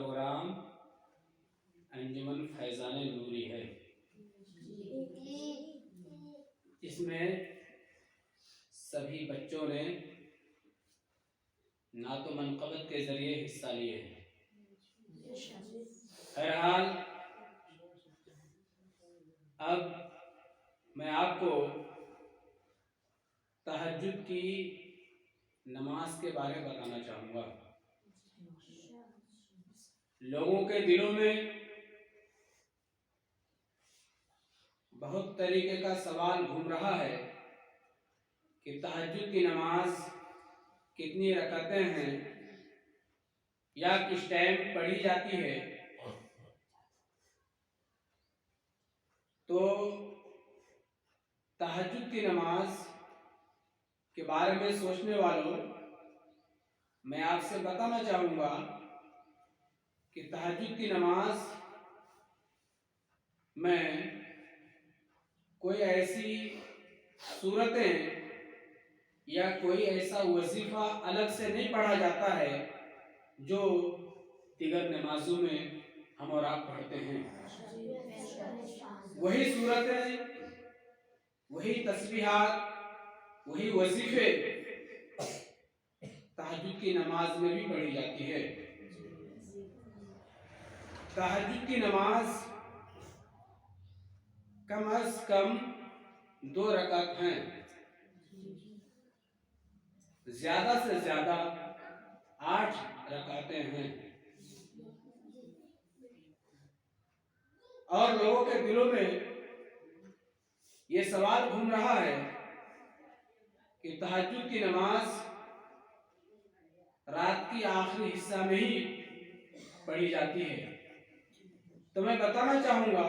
Programme अंजुमन फैजान नूरी है। इसमें सभी बच्चों ने नात मनक़बत के जरिए हिस्सा लिए हैं। बहरहाल अब मैं आपको तहज्जुद की नमाज के बारे में बताना चाहूँगा। लोगों के दिलों में बहुत तरीके का सवाल घूम रहा है कि तहज्जुद की नमाज कितनी रकातें हैं या किस टाइम पढ़ी जाती है। तो तहज्जुद की नमाज के बारे में सोचने वालों, मैं आपसे बताना चाहूँगा कि तहज्जुद की नमाज में कोई ऐसी सूरतें या कोई ऐसा वजीफा अलग से नहीं पढ़ा जाता है जो दिगर नमाजों में हम और आप पढ़ते हैं। वही सूरतें, वही तस्बीहात, वही वजीफे तहज्जुद की नमाज में भी पढ़ी जाती है। तहज्जुद की नमाज कम अज कम 2 रकात हैं, ज्यादा से ज्यादा 8 रकातें हैं। और लोगों के दिलों में ये सवाल घूम रहा है कि तहज्जुद की नमाज रात की आखिरी हिस्सा में ही पढ़ी जाती है। तो मैं बताना चाहूंगा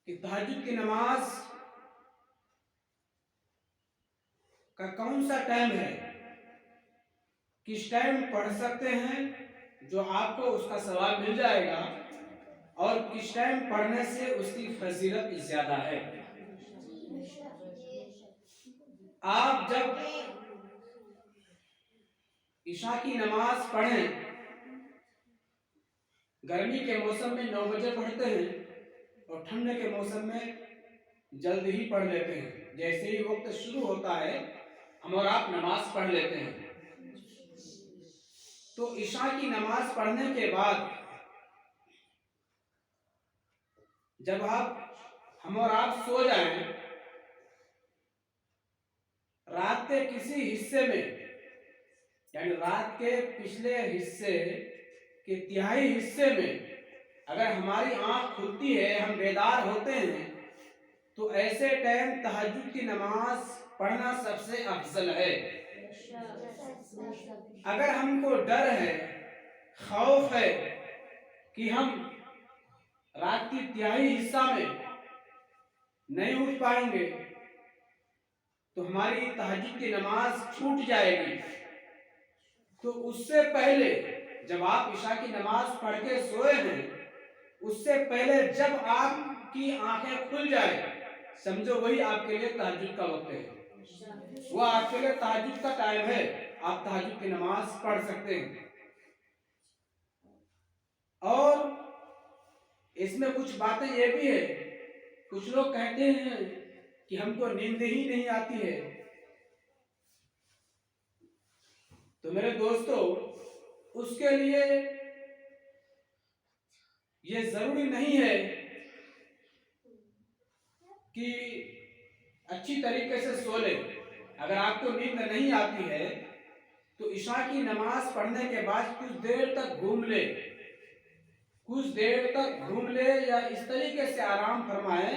कि तहज्जुद की नमाज का कौन सा टाइम है, किस टाइम पढ़ सकते हैं जो आपको उसका सवाब मिल जाएगा, और किस टाइम पढ़ने से उसकी फजीलत ज्यादा है। आप जब इशा की नमाज पढ़ें, गर्मी के मौसम में 9 बजे पढ़ते हैं और ठंड के मौसम में जल्द ही पढ़ लेते हैं। जैसे ही वक्त शुरू होता है हम और आप नमाज पढ़ लेते हैं। तो इशा की नमाज पढ़ने के बाद जब हम और आप सो जाएं, रात के किसी हिस्से में, यानी रात के पिछले हिस्से के तिहाई हिस्से में अगर हमारी आंख खुलती है, हम बेदार होते हैं, तो ऐसे टाइम तहज्जुद की नमाज पढ़ना सबसे अफजल है। अगर हमको डर है, खौफ है कि हम रात की तिहाई हिस्सा में नहीं उठ पाएंगे तो हमारी तहज्जुद की नमाज छूट जाएगी, तो उससे पहले जब आप इशा की नमाज पढ़ के सोए हैं, उससे पहले जब आपकी आंखें खुल जाए, समझो वही आपके लिए तहज्जुद का वक्त है, वो आपके लिए तहज्जुद का टाइम है। आप तहज्जुद की नमाज पढ़ सकते हैं। और इसमें कुछ बातें ये भी है, कुछ लोग कहते हैं कि हमको नींद ही नहीं आती है। तो मेरे दोस्तों, उसके लिए ये जरूरी नहीं है कि अच्छी तरीके से सो ले। अगर आपको नींद नहीं आती है तो इशा की नमाज पढ़ने के बाद कुछ देर तक घूम ले, या इस तरीके से आराम फरमाए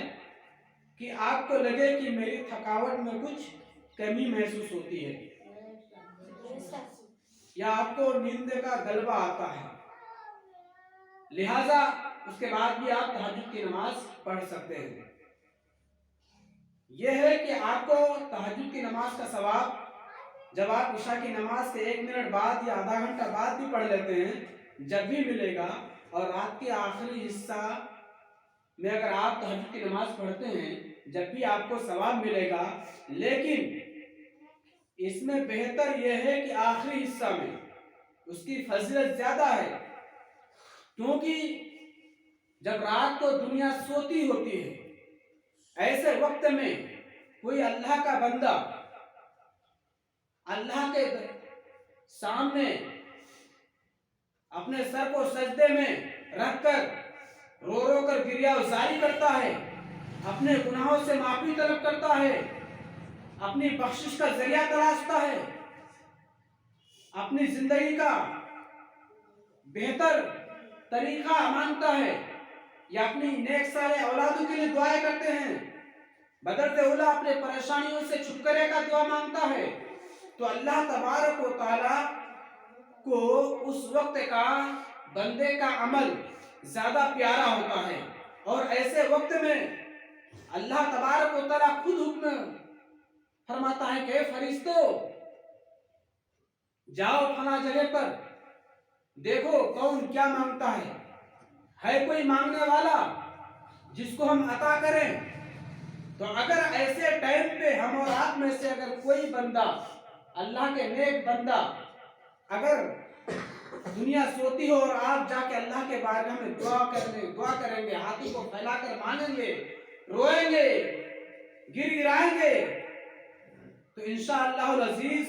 कि आपको लगे कि मेरी थकावट में कुछ कमी महसूस होती है या आपको नींद का गलबा आता है। लिहाजा उसके बाद भी आप तहज्जुद की नमाज पढ़ सकते हैं। यह है कि आपको तहज्जुद की नमाज का सवाब जब आप इशा की नमाज से 1 मिनट बाद या आधा घंटा बाद भी पढ़ लेते हैं, जब भी मिलेगा। और रात के आखिरी हिस्सा में अगर आप तहज्जुद की नमाज पढ़ते हैं, जब भी आपको सवाब मिलेगा। लेकिन इसमें बेहतर यह है कि आखिरी हिस्सा में उसकी फजीलत ज्यादा है, क्योंकि जब रात को दुनिया सोती होती है, ऐसे वक्त में कोई अल्लाह का बंदा अल्लाह के सामने अपने सर को सजदे में रखकर रो रो कर गिरियाजारी करता है, अपने गुनाहों से माफी तलब करता है, अपनी बख्शिश का जरिया तलाशता है, अपनी जिंदगी का बेहतर तरीका मांगता है, या अपनी नेक साले औलादों के लिए दुआएं करते हैं, बदरते उला अपने परेशानियों से छुटकारे का दुआ मांगता है, तो अल्लाह तबारक व तआला को उस वक्त का बंदे का अमल ज्यादा प्यारा होता है। और ऐसे वक्त में अल्लाह तबारक व तआला खुद हुक्म फरमाता है कि फरिश्तों जाओ फला जगह पर, देखो कौन क्या मांगता है कोई मांगने वाला जिसको हम अता करें। तो अगर ऐसे टाइम पे हम और आप में से अगर कोई बंदा, अल्लाह के नेक बंदा, अगर दुनिया सोती हो और आप जाके अल्लाह के बारगाह में दुआ करेंगे, हाथों को फैलाकर मांगेंगे, रोएंगे, गिड़गिड़ाएंगे, तो इंशाअल्लाह अजीज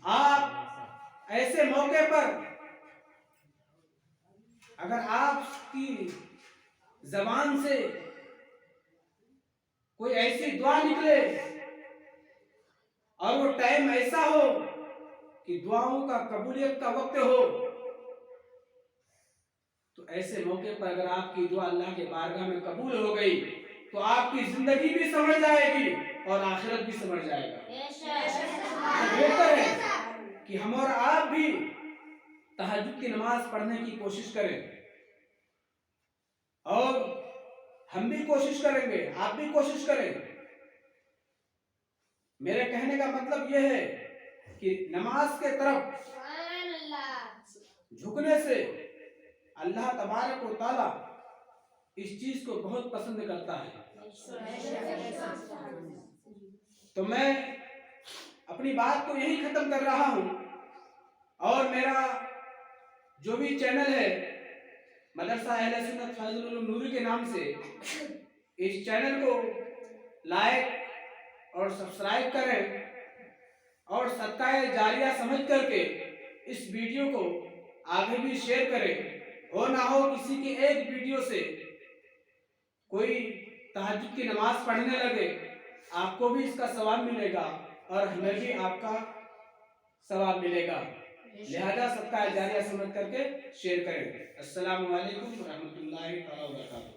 आप ऐसे मौके पर अगर आपकी जबान से कोई ऐसी दुआ निकले और वो टाइम ऐसा हो कि दुआओं का कबूलियत का वक्त हो, तो ऐसे मौके पर अगर आपकी दुआ अल्लाह के बारगाह में कबूल हो गई तो आपकी जिंदगी भी समझ जाएगी और आखिरत भी समझ जाएगा। तो बेहतर है कि हम और आप भी तहज्जुद की नमाज पढ़ने की कोशिश करें, और हम भी कोशिश करेंगे, आप भी कोशिश करें। मेरे कहने का मतलब यह है कि नमाज के तरफ झुकने से अल्लाह तबारक व तआला इस चीज को बहुत पसंद करता है। तो मैं अपनी बात को यही खत्म कर रहा हूं, और मेरा जो भी चैनल है मदरसा अहले सुन्नत फैजुल उलूम नूरी के नाम से, इस चैनल को लाइक और सब्सक्राइब करें, और सदकाए जारिया समझ करके इस वीडियो को आगे भी शेयर करें। हो ना हो किसी की एक वीडियो से कोई तहज्जुद की नमाज पढ़ने लगे, आपको भी इसका सवाब मिलेगा और हमें भी आपका सवाब मिलेगा। लिहाजा सदका जारिया समझ करके शेयर करें। अस्सलामु अलैकुम व रहमतुल्लाहि व बरकातहू।